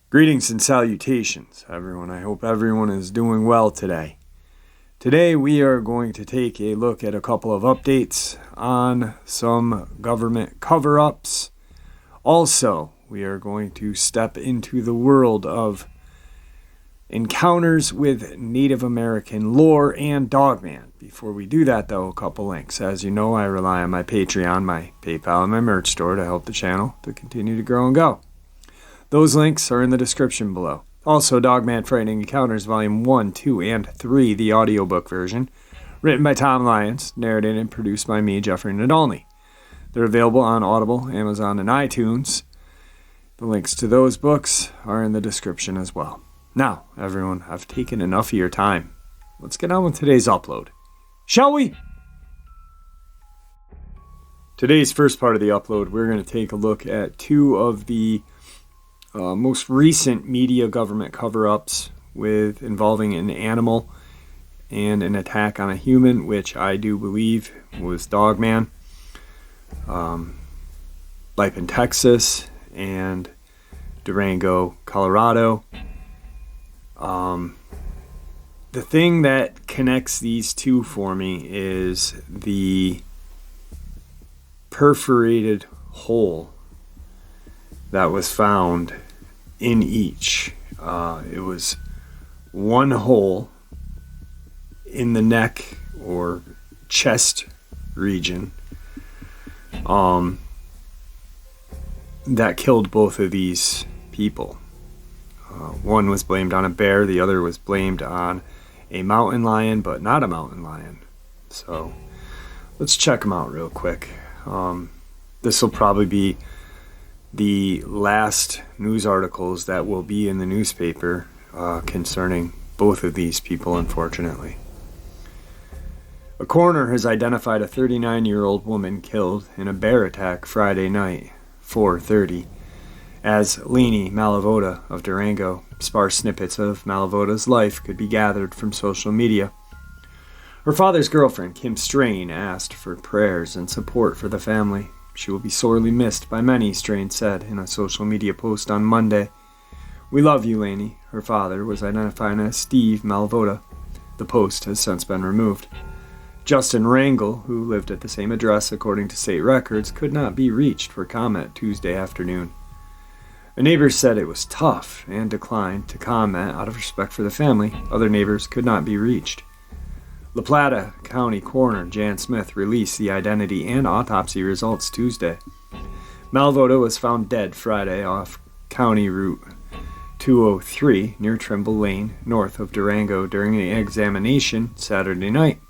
Greetings and salutations, everyone. I hope everyone is doing well today. Today we are going to take a look at a couple of updates on some government cover-ups. Also, we are going to step into the world of encounters with Native American lore and Dogman. Before we do that, though, a couple links. As you know, I rely on my Patreon, my PayPal, and my merch store to help the channel to continue to grow and go. Those links are in the description below. Also, Dogman Frightening Encounters Volume 1, 2, and 3, the audiobook version, written by Tom Lyons, narrated and produced by me, Jeffrey Nadolny. They're available on Audible, Amazon, and iTunes. The links to those books are in the description as well. Now, everyone, I've taken enough of your time. Let's get on with today's upload. Shall we? Today's first part of the upload, we're going to take a look at two of the most recent media government cover-ups involving an animal and an attack on a human, which I do believe was Dogman. Life in Texas and Durango, Colorado. The thing that connects these two for me is the perforated hole that was found in each. It was one hole in the neck or chest region that killed both of these people. One was blamed on a bear, the other was blamed on a mountain lion, but not a mountain lion. So let's check them out real quick. This will probably be the last news articles that will be in the newspaper concerning both of these people, unfortunately. A coroner has identified a 39-year-old woman killed in a bear attack Friday night, 4:30, as Lainey Malavota of Durango. Sparse snippets of Malavota's life could be gathered from social media. Her father's girlfriend, Kim Strain, asked for prayers and support for the family. She will be sorely missed by many, Strain said in a social media post on Monday. We love you, Lainey. Her father was identified as Steve Malavota. The post has since been removed. Justin Rangel, who lived at the same address according to state records, could not be reached for comment Tuesday afternoon. A neighbor said it was tough and declined to comment out of respect for the family. Other neighbors could not be reached. La Plata County Coroner Jan Smith released the identity and autopsy results Tuesday. Malavota was found dead Friday off County Route 203 near Trimble Lane, north of Durango, during an examination Saturday night.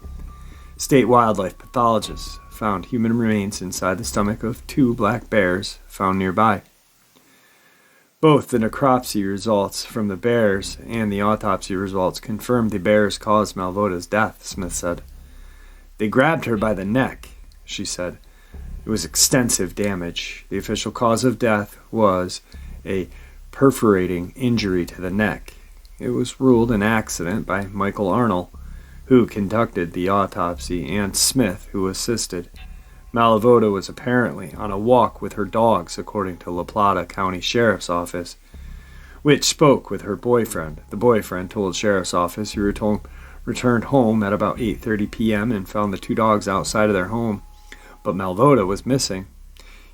State wildlife pathologists found human remains inside the stomach of two black bears found nearby. Both the necropsy results from the bears and the autopsy results confirmed the bears caused Malavota's death, Smith said. They grabbed her by the neck, she said. It was extensive damage. The official cause of death was a perforating injury to the neck. It was ruled an accident by Michael Arnold, who conducted the autopsy, and Smith, who assisted. Malavota was apparently on a walk with her dogs, according to La Plata County Sheriff's Office, which spoke with her boyfriend. The boyfriend told Sheriff's Office he returned home at about 8:30 p.m. and found the two dogs outside of their home, but Malavota was missing.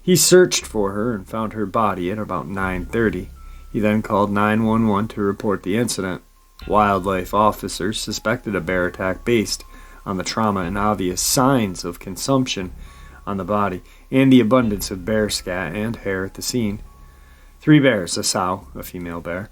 He searched for her and found her body at about 9:30. He then called 911 to report the incident. Wildlife officers suspected a bear attack based on the trauma and obvious signs of consumption on the body, and the abundance of bear scat and hair at the scene. 3 bears, a sow, a female bear,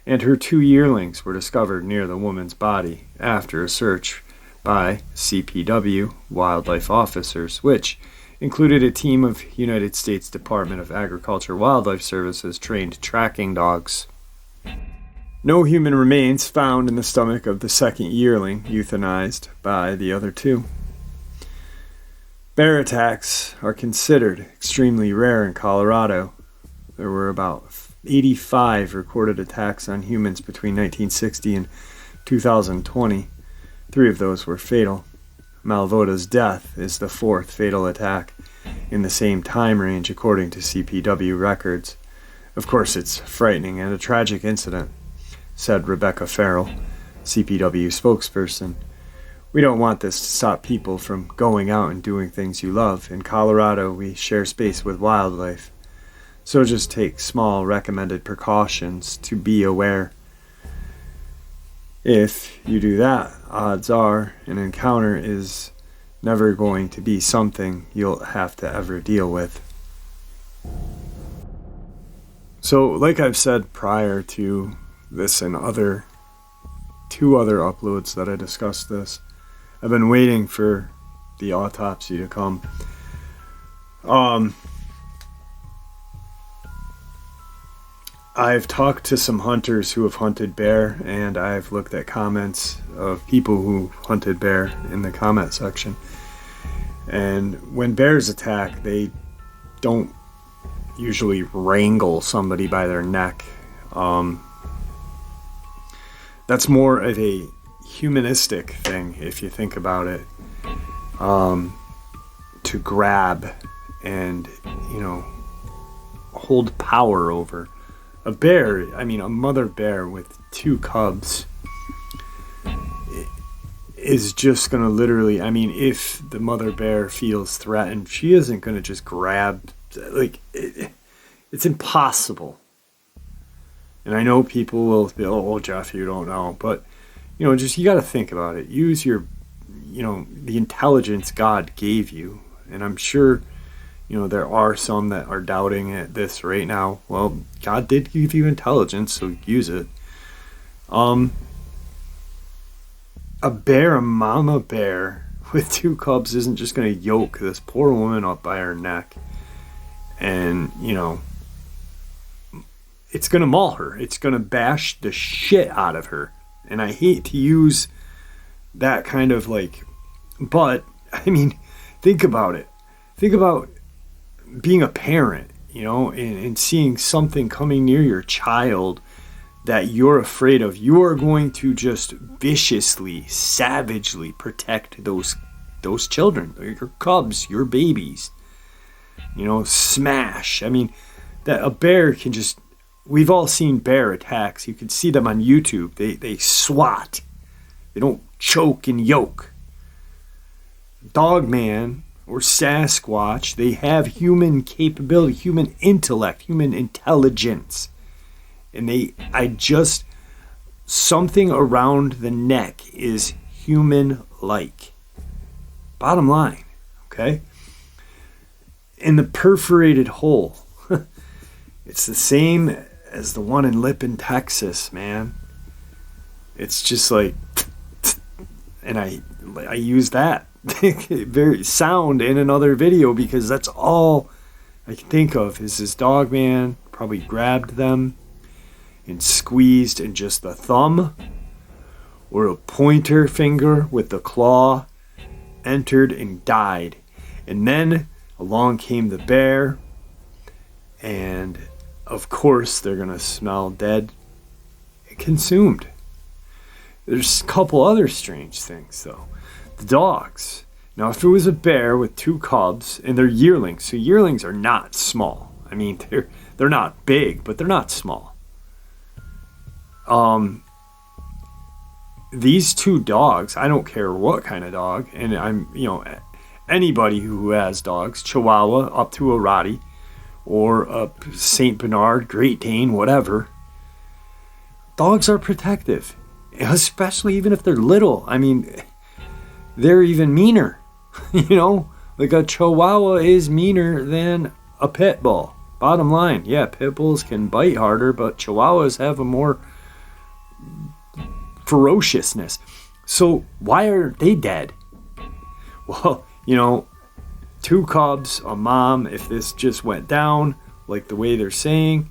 and her 2 yearlings were discovered near the woman's body after a search by CPW wildlife officers, which included a team of United States Department of Agriculture Wildlife Services trained tracking dogs. No human remains found in the stomach of the second yearling euthanized by the other 2. Bear attacks are considered extremely rare in Colorado. There were about 85 recorded attacks on humans between 1960 and 2020. 3 of those were fatal. Malvota's death is the 4th fatal attack in the same time range according to CPW records. Of course, it's frightening and a tragic incident, said Rebecca Farrell, CPW spokesperson. We don't want this to stop people from going out and doing things you love. In Colorado, we share space with wildlife. So just take small recommended precautions to be aware. If you do that, odds are an encounter is never going to be something you'll have to ever deal with. So, like I've said prior to this and two other uploads that I discussed this, I've been waiting for the autopsy to come. I've talked to some hunters who have hunted bear, and I've looked at comments of people who hunted bear in the comment section. And when bears attack, they don't usually wrangle somebody by their neck. That's more of a humanistic thing, if you think about it. To grab and, hold power over. A bear, a mother bear with 2 cubs is just going to literally, if the mother bear feels threatened, she isn't going to just grab, it's impossible. And I know people will be, oh, Jeff, you don't know. But, you got to think about it. Use your, the intelligence God gave you. And I'm sure, there are some that are doubting this right now. Well, God did give you intelligence, so use it. A mama bear with 2 cubs isn't just going to yoke this poor woman up by her neck. And, it's going to maul her. It's going to bash the shit out of her. And I hate to use that kind of but, think about it. Think about being a parent, and seeing something coming near your child that you're afraid of. You are going to just viciously, savagely protect those children, your cubs, your babies. Smash. That a bear can just... We've all seen bear attacks. You can see them on YouTube. They swat. They don't choke and yoke. Dogman or Sasquatch, they have human capability, human intellect, human intelligence. And something around the neck is human-like. Bottom line, okay? In the perforated hole, it's the same as the one in Lippin, Texas, man. It's just and I use that very sound in another video because that's all I can think of is this Dogman probably grabbed them and squeezed, and just the thumb or a pointer finger with the claw entered and died. And then along came the bear, and of course they're gonna smell dead and consumed. There's a couple other strange things though. The dogs. Now if it was a bear with 2 cubs, and they're yearlings, so yearlings are not small. They're not big, but they're not small. These 2 dogs, I don't care what kind of dog, and anybody who has dogs, Chihuahua up to a Rottie, or a Saint Bernard, Great Dane, whatever. Dogs are protective, especially even if they're little. They're even meaner. A Chihuahua is meaner than a pit bull. Bottom line, yeah, pit bulls can bite harder, but Chihuahuas have a more ferociousness. So why are they dead? Well, 2 cubs, a mom, if this just went down like the way they're saying,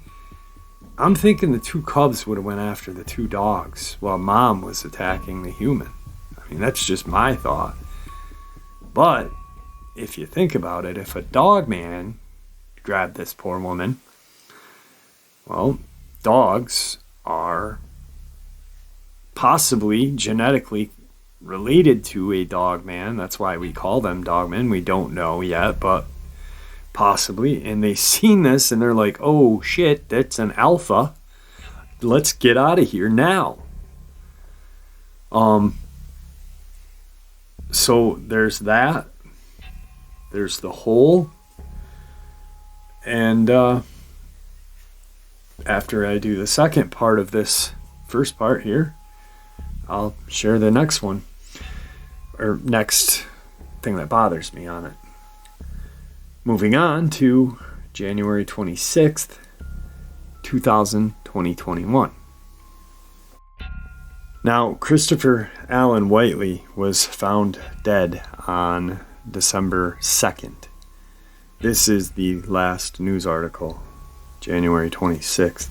I'm thinking the 2 cubs would have went after the 2 dogs while mom was attacking the human. That's just my thought. But if you think about it, if a Dogman grabbed this poor woman, well, dogs are possibly genetically related to a dogman. That's why we call them dogmen. We don't know yet, but possibly. And they seen this and they're like, oh shit, that's an alpha. Let's get out of here now. So there's that. There's the hole. And after I do the second part of this first part here, I'll share the next one, or next thing that bothers me on it. Moving on to January 26th, 2021. Now, Christopher Allen Whiteley was found dead on December 2nd. This is the last news article, January 26th,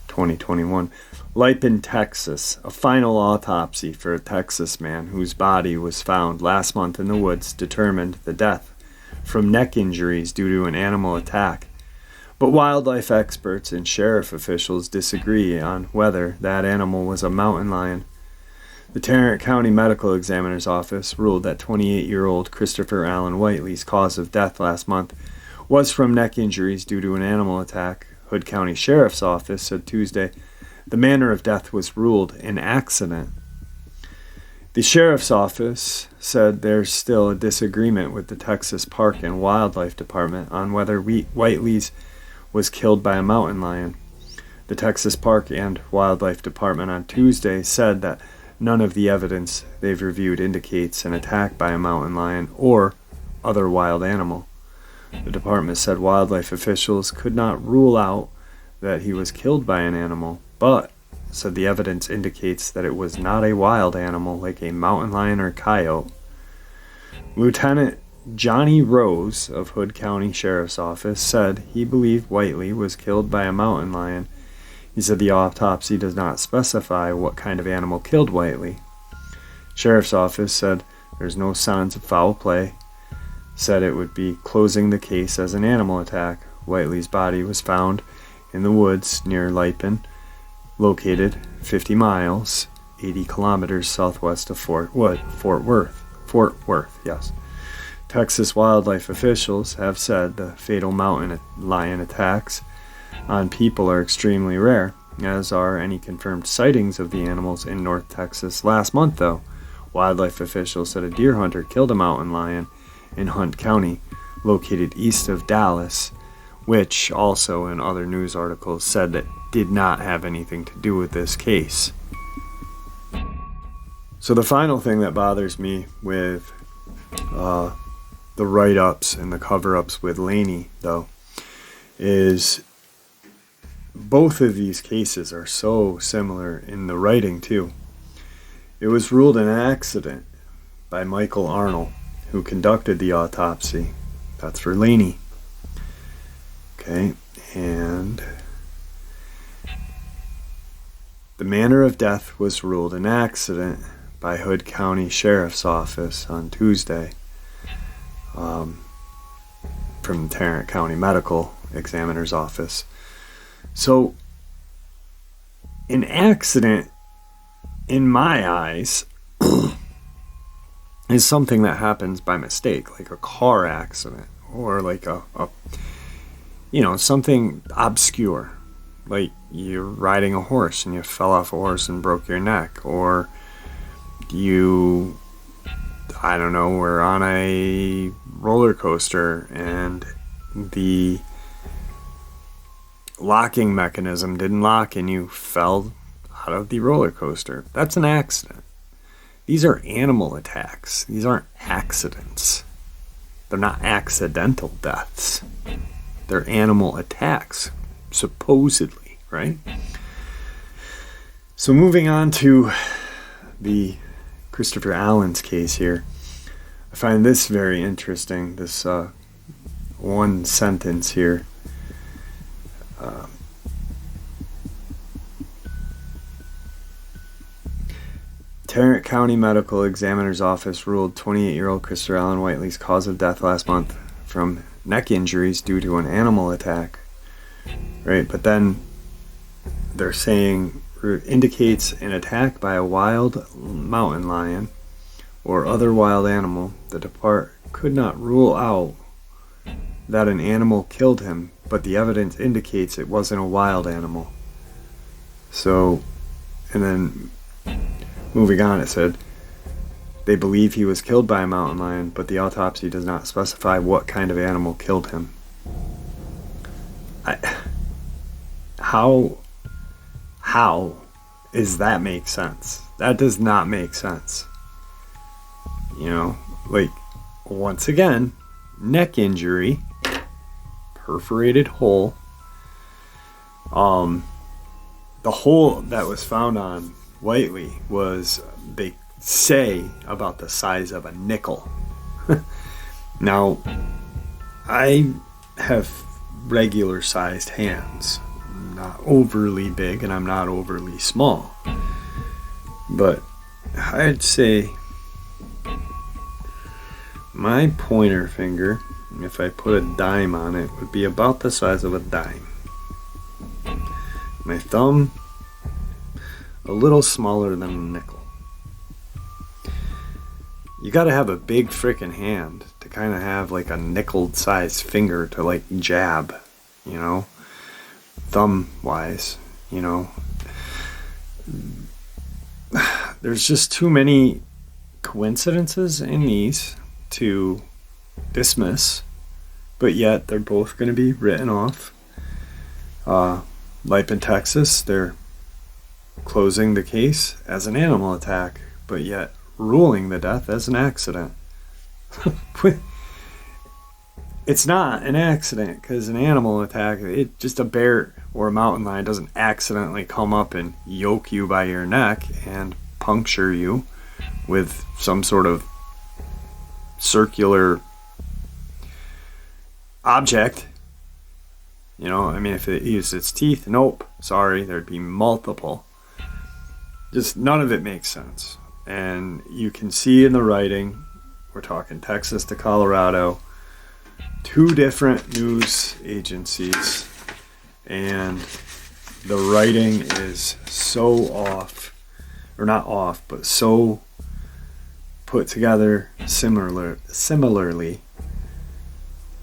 2021. Lipin, Texas. A final autopsy for a Texas man whose body was found last month in the woods determined the death from neck injuries due to an animal attack. But wildlife experts and sheriff officials disagree on whether that animal was a mountain lion. The Tarrant County Medical Examiner's Office ruled that 28-year-old Christopher Allen Whiteley's cause of death last month was from neck injuries due to an animal attack. Hood County Sheriff's Office said Tuesday the manner of death was ruled an accident. The Sheriff's Office said there's still a disagreement with the Texas Park and Wildlife Department on whether Whiteley's was killed by a mountain lion. The Texas Park and Wildlife Department on Tuesday said that none of the evidence they've reviewed indicates an attack by a mountain lion or other wild animal. The department said wildlife officials could not rule out that he was killed by an animal, but said the evidence indicates that it was not a wild animal like a mountain lion or coyote. Lieutenant Johnny Rose of Hood County Sheriff's Office said he believed Whiteley was killed by a mountain lion. He said the autopsy does not specify what kind of animal killed Whiteley. Sheriff's Office said there's no signs of foul play, said it would be closing the case as an animal attack. Whiteley's body was found in the woods near Lipin, located 50 miles, 80 kilometers southwest of Fort Worth, yes. Texas wildlife officials have said the fatal mountain lion attacks on people are extremely rare, as are any confirmed sightings of the animals in North Texas. Last month, though, wildlife officials said a deer hunter killed a mountain lion in Hunt County, located east of Dallas, which also in other news articles said that did not have anything to do with this case. So the final thing that bothers me with the write-ups and the cover-ups with Laney, though, is both of these cases are so similar in the writing, too. It was ruled an accident by Michael Arnold, who conducted the autopsy. That's for Laney. Okay, and the manner of death was ruled an accident by Hood County Sheriff's Office on Tuesday. From the Tarrant County Medical Examiner's Office. So, an accident, in my eyes, is something that happens by mistake, like a car accident, or like a something obscure, like you're riding a horse and you fell off a horse and broke your neck, or you, I don't know, were on a roller coaster and the locking mechanism didn't lock and you fell out of the roller coaster. That's an accident. These are animal attacks. These aren't accidents. They're not accidental deaths. They're animal attacks, supposedly, right? So moving on to the Christopher Allen's case here, I find this very interesting, this one sentence here. Tarrant County Medical Examiner's Office ruled 28-year-old Christopher Allen Whiteley's cause of death last month from neck injuries due to an animal attack. Right, but then they're saying indicates an attack by a wild mountain lion or other wild animal, the depart could not rule out that an animal killed him, but the evidence indicates it wasn't a wild animal. So, and then moving on, it said, they believe he was killed by a mountain lion, but the autopsy does not specify what kind of animal killed him. How does that make sense? That does not make sense. Like, once again, neck injury, perforated hole. The hole that was found on Whiteley was, they say, about the size of a nickel. Now, I have regular sized hands. I'm not overly big and I'm not overly small. But I'd say my pointer finger, if I put a dime on it, would be about the size of a dime. My thumb, a little smaller than a nickel. You gotta have a big frickin' hand to kind of have like a nickel-sized finger to like jab, thumb-wise, There's just too many coincidences in these to dismiss, but yet they're both going to be written off. Like in Texas, they're closing the case as an animal attack, but yet ruling the death as an accident. It's not an accident, because an animal attack, just a bear or a mountain lion doesn't accidentally come up and yoke you by your neck and puncture you with some sort of circular object. If it used its teeth, nope, sorry, there'd be multiple. Just none of it makes sense. And you can see in the writing, we're talking Texas to Colorado, 2 different news agencies, and the writing is so off, or not off, but so put together similarly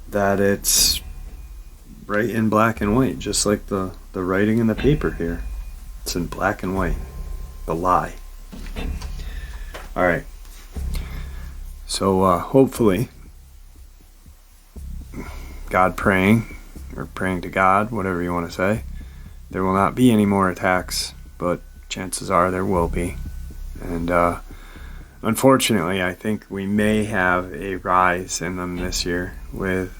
that it's right in black and white, just like the writing in the paper here. It's in black and white. The lie. Alright. So hopefully, God praying, or praying to God, whatever you want to say, there will not be any more attacks, but chances are there will be. And unfortunately, I think we may have a rise in them this year with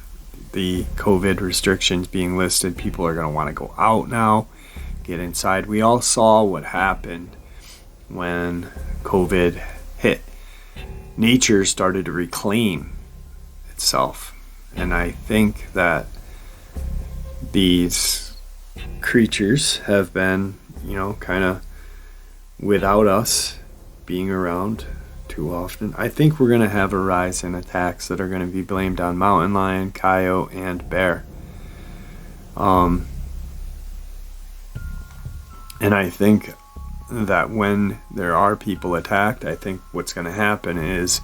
the COVID restrictions being listed. People are going to want to go out now, get inside. We all saw what happened when COVID hit. Nature started to reclaim itself. And I think that these creatures have been, kind of without us being around too often. I think we're going to have a rise in attacks that are going to be blamed on mountain lion, coyote, and bear. And I think that when there are people attacked, I think what's going to happen is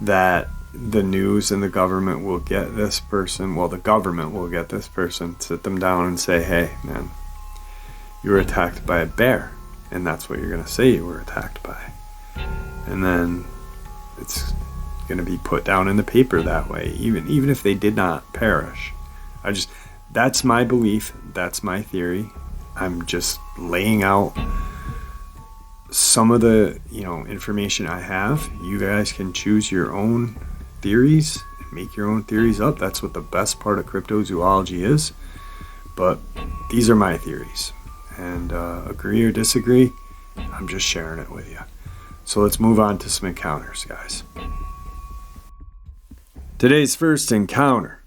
that the news and the government will get this person, the government will get this person, sit them down and say, hey, man, you were attacked by a bear. And that's what you're going to say you were attacked by. And then it's going to be put down in the paper that way, even if they did not perish. That's my belief. That's my theory. I'm just laying out some of the, information I have. You guys can choose your own theories and make your own theories up. That's what the best part of cryptozoology is. But these are my theories. And agree or disagree, I'm just sharing it with you. So let's move on to some encounters, guys. Today's first encounter.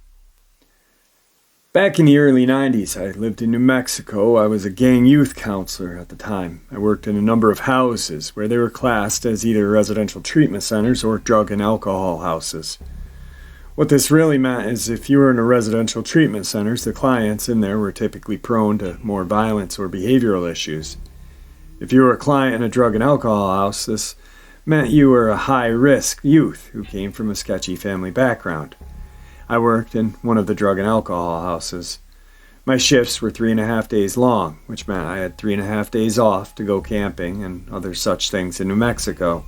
Back in the early 90s, I lived in New Mexico. I was a gang youth counselor at the time. I worked in a number of houses where they were classed as either residential treatment centers or drug and alcohol houses. What this really meant is if you were in a residential treatment centers, the clients in there were typically prone to more violence or behavioral issues. If you were a client in a drug and alcohol house, this meant you were a high-risk youth who came from a sketchy family background. I worked in one of the drug and alcohol houses. My shifts were 3.5 days long, which meant I had 3.5 days off to go camping and other such things in New Mexico.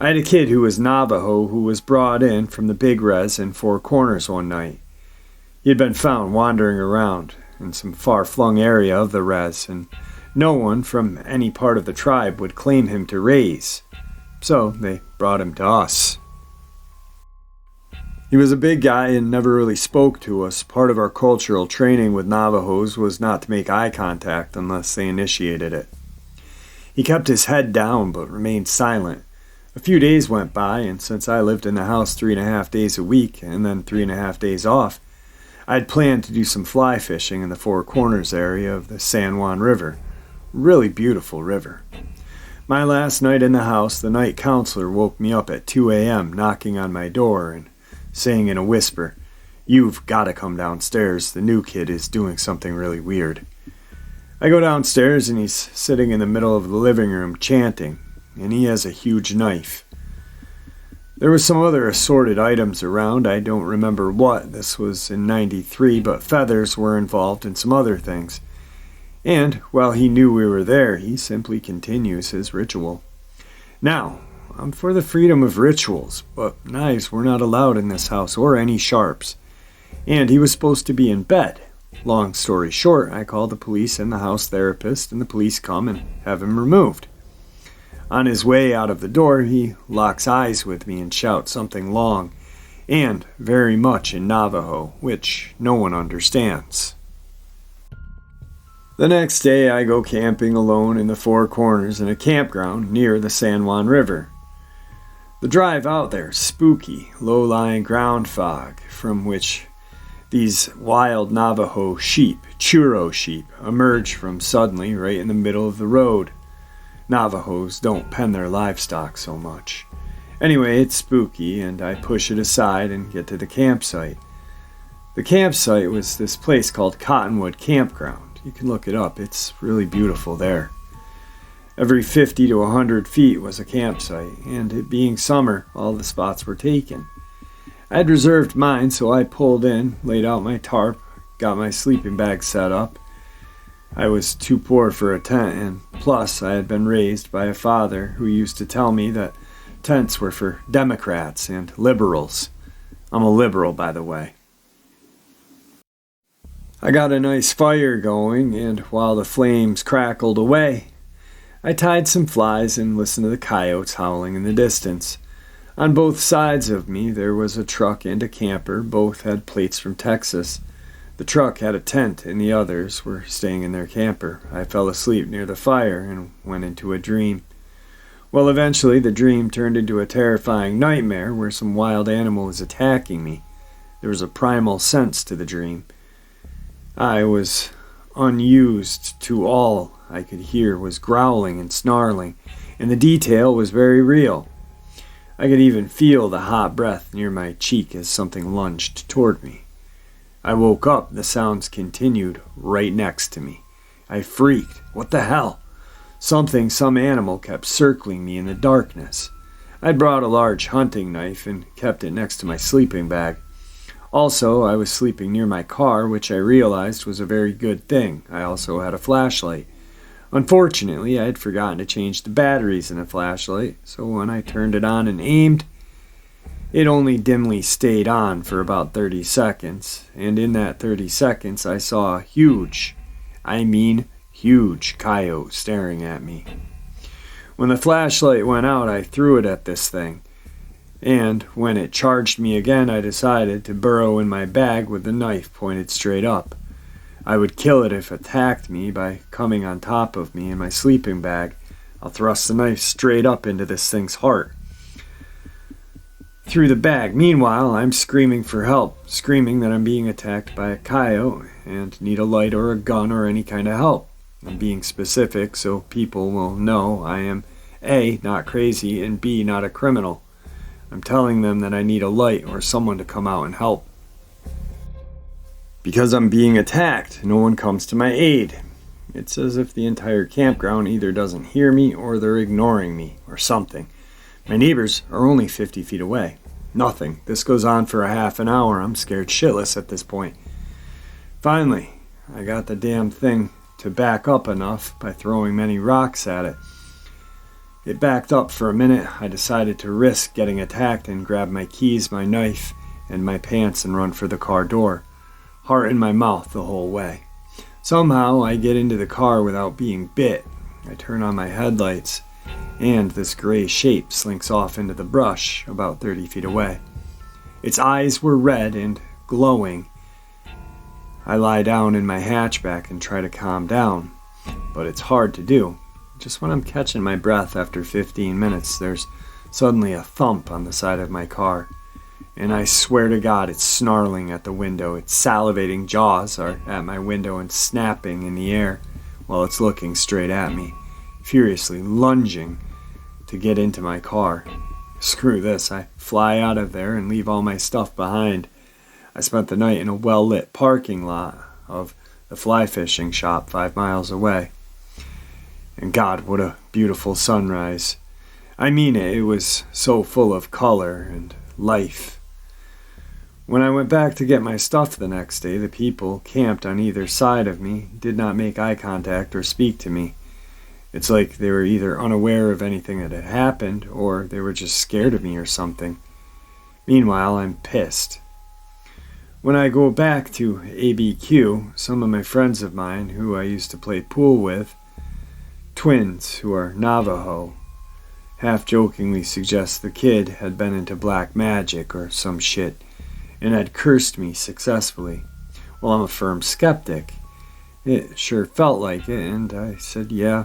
I had a kid who was Navajo who was brought in from the big res in Four Corners one night. He had been found wandering around in some far-flung area of the res, and no one from any part of the tribe would claim him to raise, so they brought him to us. He was a big guy and never really spoke to us. Part of our cultural training with Navajos was not to make eye contact unless they initiated it. He kept his head down but remained silent. A few days went by, and since I lived in the house 3.5 days a week and then 3.5 days off, I'd planned to do some fly fishing in the Four Corners area of the San Juan River. Really beautiful river. My last night in the house, the night counselor woke me up at 2 a.m. knocking on my door and saying in a whisper, "You've got to come downstairs. The new kid is doing something really weird." I go downstairs and he's sitting in the middle of the living room chanting, and he has a huge knife. There were some other assorted items around. I don't remember what. This was in '93, but feathers were involved and some other things. And while he knew we were there, he simply continues his ritual. Now, I'm for the freedom of rituals, but knives were not allowed in this house or any sharps. And he was supposed to be in bed. Long story short, I call the police and the house therapist, and the police come and have him removed. On his way out of the door, he locks eyes with me and shouts something long and very much in Navajo, which no one understands. The next day, I go camping alone in the Four Corners in a campground near the San Juan River. The drive out there is spooky, low-lying ground fog from which these wild Navajo sheep, churro sheep, emerge from suddenly right in the middle of the road. Navajos don't pen their livestock so much. Anyway, it's spooky, and I push it aside and get to the campsite. The campsite was this place called Cottonwood Campground. You can look it up. It's really beautiful there. Every 50 to 100 feet was a campsite, and it being summer, all the spots were taken. I had reserved mine, so I pulled in, laid out my tarp, got my sleeping bag set up. I was too poor for a tent, and plus I had been raised by a father who used to tell me that tents were for Democrats and liberals. I'm a liberal, by the way. I got a nice fire going, and while the flames crackled away, I tied some flies and listened to the coyotes howling in the distance. On both sides of me there was a truck and a camper. Both had plates from Texas. The truck had a tent and the others were staying in their camper. I fell asleep near the fire and went into a dream. Well, eventually the dream turned into a terrifying nightmare where some wild animal was attacking me. There was a primal sense to the dream. I was unused to all I could hear was growling and snarling, and the detail was very real. I could even feel the hot breath near my cheek as something lunged toward me. I woke up, the sounds continued right next to me. I freaked. What the hell? Some animal kept circling me in the darkness. I'd brought a large hunting knife and kept it next to my sleeping bag. Also, I was sleeping near my car, which I realized was a very good thing. I also had a flashlight. Unfortunately, I had forgotten to change the batteries in the flashlight, so when I turned it on and aimed, it only dimly stayed on for about 30 seconds, and in that 30 seconds I saw a huge coyote staring at me. When the flashlight went out, I threw it at this thing, and when it charged me again, I decided to burrow in my bag with the knife pointed straight up. I would kill it if it attacked me by coming on top of me in my sleeping bag. I'll thrust the knife straight up into this thing's heart. Through the bag. Meanwhile, I'm screaming for help, screaming that I'm being attacked by a coyote and need a light or a gun or any kind of help. I'm being specific so people will know I am A, not crazy, and B, not a criminal. I'm telling them that I need a light or someone to come out and help. Because I'm being attacked, no one comes to my aid. It's as if the entire campground either doesn't hear me or they're ignoring me or something. My neighbors are only 50 feet away. Nothing. This goes on for a half an hour. I'm scared shitless at this point. Finally, I got the damn thing to back up enough by throwing many rocks at it. It backed up for a minute. I decided to risk getting attacked and grab my keys, my knife, and my pants and run for the car door. Heart in my mouth the whole way. Somehow I get into the car without being bit. I turn on my headlights, and this gray shape slinks off into the brush about 30 feet away. Its eyes were red and glowing. I lie down in my hatchback and try to calm down, but it's hard to do. Just when I'm catching my breath after 15 minutes, there's suddenly a thump on the side of my car. And I swear to God, it's snarling at the window. Its salivating jaws are at my window and snapping in the air while it's looking straight at me, furiously lunging to get into my car. Screw this, I fly out of there and leave all my stuff behind. I spent the night in a well-lit parking lot of the fly fishing shop 5 miles away. And God, what a beautiful sunrise. I mean it, it was so full of color and life. When I went back to get my stuff the next day, the people camped on either side of me did not make eye contact or speak to me. It's like they were either unaware of anything that had happened or they were just scared of me or something. Meanwhile, I'm pissed. When I go back to ABQ, some of my friends of mine who I used to play pool with, twins who are Navajo, half-jokingly suggest the kid had been into black magic or some shit and had cursed me successfully. Well, I'm a firm skeptic. It sure felt like it, and I said yeah.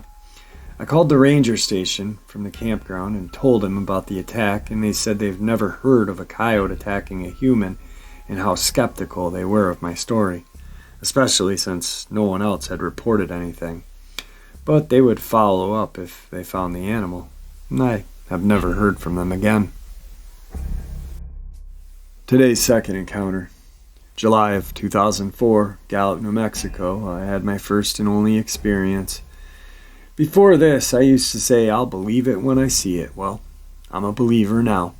I called the ranger station from the campground and told them about the attack, and they said they've never heard of a coyote attacking a human and how skeptical they were of my story, especially since no one else had reported anything. But they would follow up if they found the animal. And I have never heard from them again. Today's second encounter. July of 2004, Gallup, New Mexico. I had my first and only experience. Before this, I used to say, I'll believe it when I see it. Well, I'm a believer now.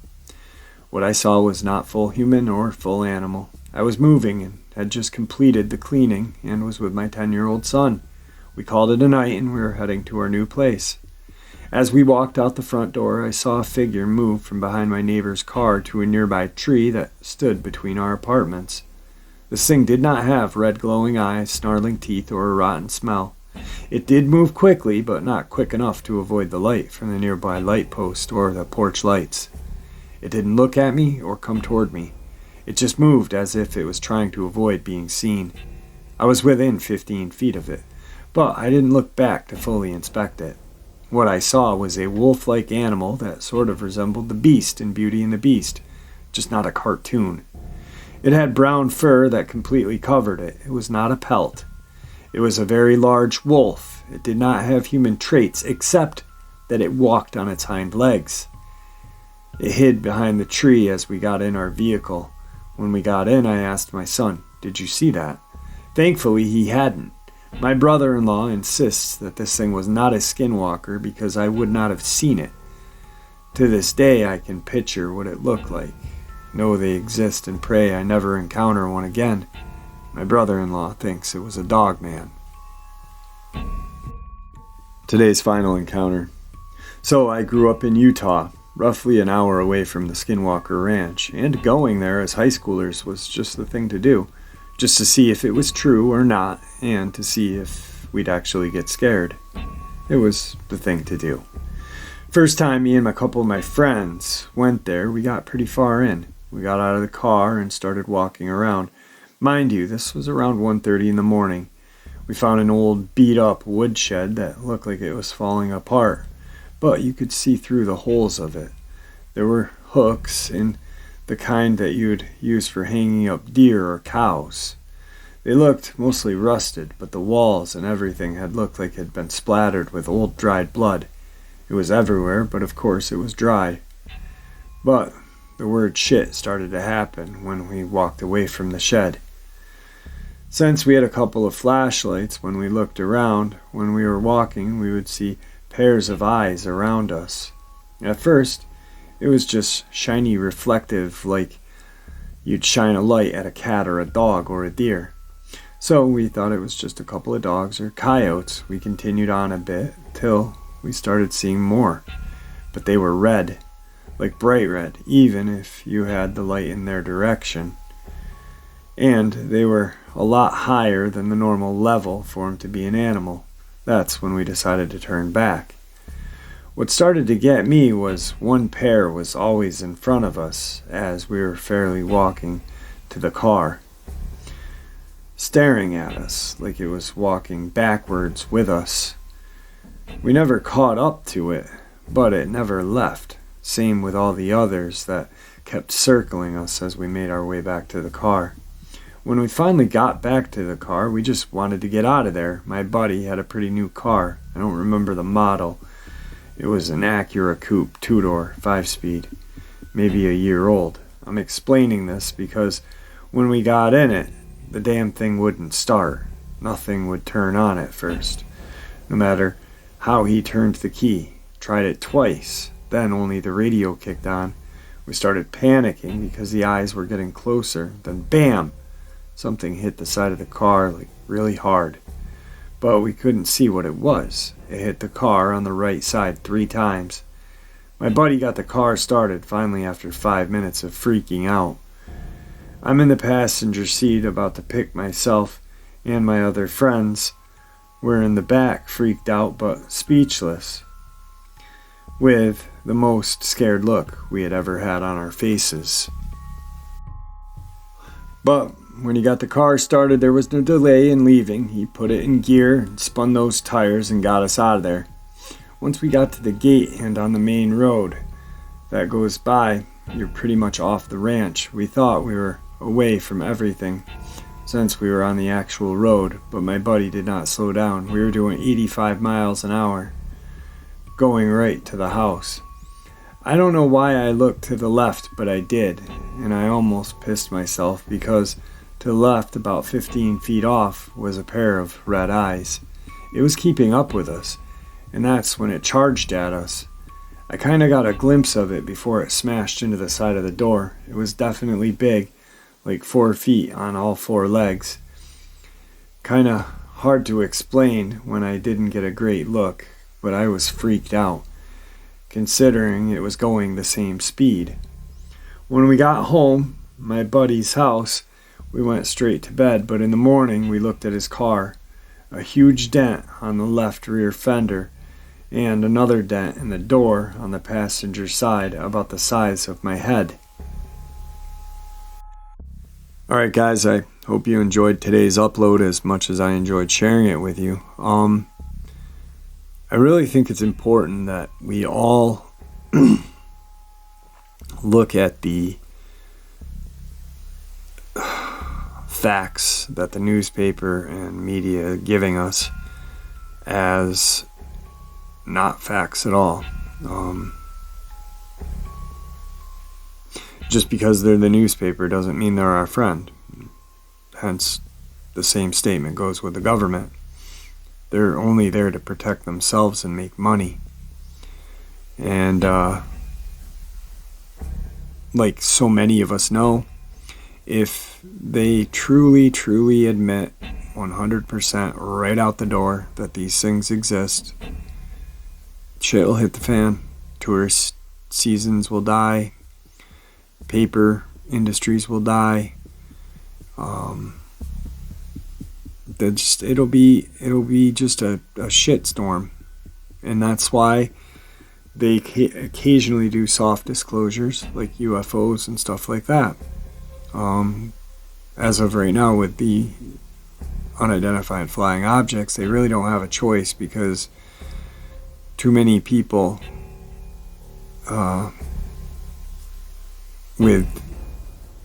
What I saw was not full human or full animal. I was moving and had just completed the cleaning and was with my 10-year-old son. We called it a night and we were heading to our new place. As we walked out the front door, I saw a figure move from behind my neighbor's car to a nearby tree that stood between our apartments. This thing did not have red glowing eyes, snarling teeth, or a rotten smell. It did move quickly, but not quick enough to avoid the light from the nearby light post or the porch lights. It didn't look at me or come toward me. It just moved as if it was trying to avoid being seen. I was within 15 feet of it, but I didn't look back to fully inspect it. What I saw was a wolf-like animal that sort of resembled the Beast in Beauty and the Beast, just not a cartoon. It had brown fur that completely covered it. It was not a pelt. It was a very large wolf. It did not have human traits, except that it walked on its hind legs. It hid behind the tree as we got in our vehicle. When we got in, I asked my son, "Did you see that?" Thankfully, he hadn't. My brother-in-law insists that this thing was not a skinwalker because I would not have seen it. To this day, I can picture what it looked like. Know they exist and pray I never encounter one again. My brother-in-law thinks it was a Dogman. Today's final encounter. So I grew up in Utah, roughly an hour away from the Skinwalker Ranch, and going there as high schoolers was just the thing to do. Just to see if it was true or not, and to see if we'd actually get scared. It was the thing to do. First time me and a couple of my friends went there, we got pretty far in. We got out of the car and started walking around. Mind you, this was around 1:30 in the morning. We found an old beat-up woodshed that looked like it was falling apart, but you could see through the holes of it. There were hooks and the kind that you'd use for hanging up deer or cows. They looked mostly rusted, but the walls and everything had looked like it had been splattered with old dried blood. It was everywhere, but of course it was dry. But the word shit started to happen when we walked away from the shed. Since we had a couple of flashlights, when we looked around, when we were walking, we would see pairs of eyes around us. At first, it was just shiny reflective, like you'd shine a light at a cat or a dog or a deer. So we thought it was just a couple of dogs or coyotes. We continued on a bit till we started seeing more. But they were red, like bright red, even if you had the light in their direction. And they were a lot higher than the normal level for them to be an animal. That's when we decided to turn back. What started to get me was one pair was always in front of us as we were fairly walking to the car, staring at us like it was walking backwards with us. We never caught up to it, but it never left. Same with all the others that kept circling us as we made our way back to the car. When we finally got back to the car, we just wanted to get out of there. My buddy had a pretty new car. I don't remember the model. It was an Acura Coupe, 2-door, 5-speed, maybe a year old. I'm explaining this because when we got in it, the damn thing wouldn't start. Nothing would turn on at first. No matter how he turned the key. Tried it twice. Then only the radio kicked on. We started panicking because the eyes were getting closer. Then bam! Something hit the side of the car like really hard. But we couldn't see what it was. It hit the car on the right side 3 times. My buddy got the car started finally after 5 minutes of freaking out. I'm in the passenger seat about to pick myself and my other friends. We're in the back, freaked out but speechless, with the most scared look we had ever had on our faces. But when he got the car started, there was no delay in leaving. He put it in gear, and spun those tires, and got us out of there. Once we got to the gate and on the main road that goes by, you're pretty much off the ranch. We thought we were away from everything since we were on the actual road, but my buddy did not slow down. We were doing 85 miles an hour, going right to the house. I don't know why I looked to the left, but I did, and I almost pissed myself because to the left, about 15 feet off, was a pair of red eyes. It was keeping up with us, and that's when it charged at us. I kinda got a glimpse of it before it smashed into the side of the door. It was definitely big, like 4 feet on all 4 legs. Kinda hard to explain when I didn't get a great look, but I was freaked out, considering it was going the same speed. When we got home, my buddy's house, we went straight to bed, but in the morning we looked at his car. A huge dent on the left rear fender, and another dent in the door on the passenger side about the size of my head. Alright guys, I hope you enjoyed today's upload as much as I enjoyed sharing it with you. I really think it's important that we all look at the facts that the newspaper and media are giving us as not facts at all. Just because they're the newspaper doesn't mean they're our friend. Hence, the same statement goes with the government. They're only there to protect themselves and make money. And like so many of us know, if they truly admit 100% right out the door that these things exist, shit will hit the fan. Tourist seasons will die. Paper industries will die. It'll be just a shitstorm, and that's why they occasionally do soft disclosures like UFOs and stuff like that. As of right now, with the unidentified flying objects, they really don't have a choice because too many people with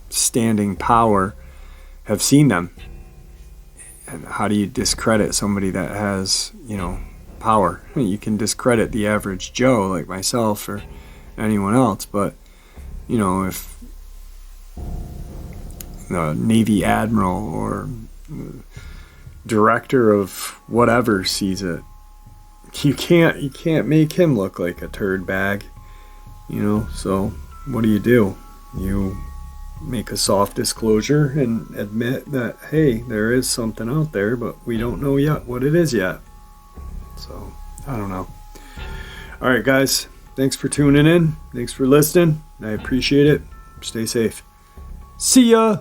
standing power have seen them. And how do you discredit somebody that has, power? You can discredit the average Joe like myself or anyone else, but, if the Navy Admiral or, director of whatever sees it. You can't make him look like a turd bag, you know. So what do? You make a soft disclosure and admit that, hey, there is something out there, but we don't know yet what it is yet. So I don't know. All right, guys, thanks for tuning in. Thanks for listening. I appreciate it. Stay safe. See ya.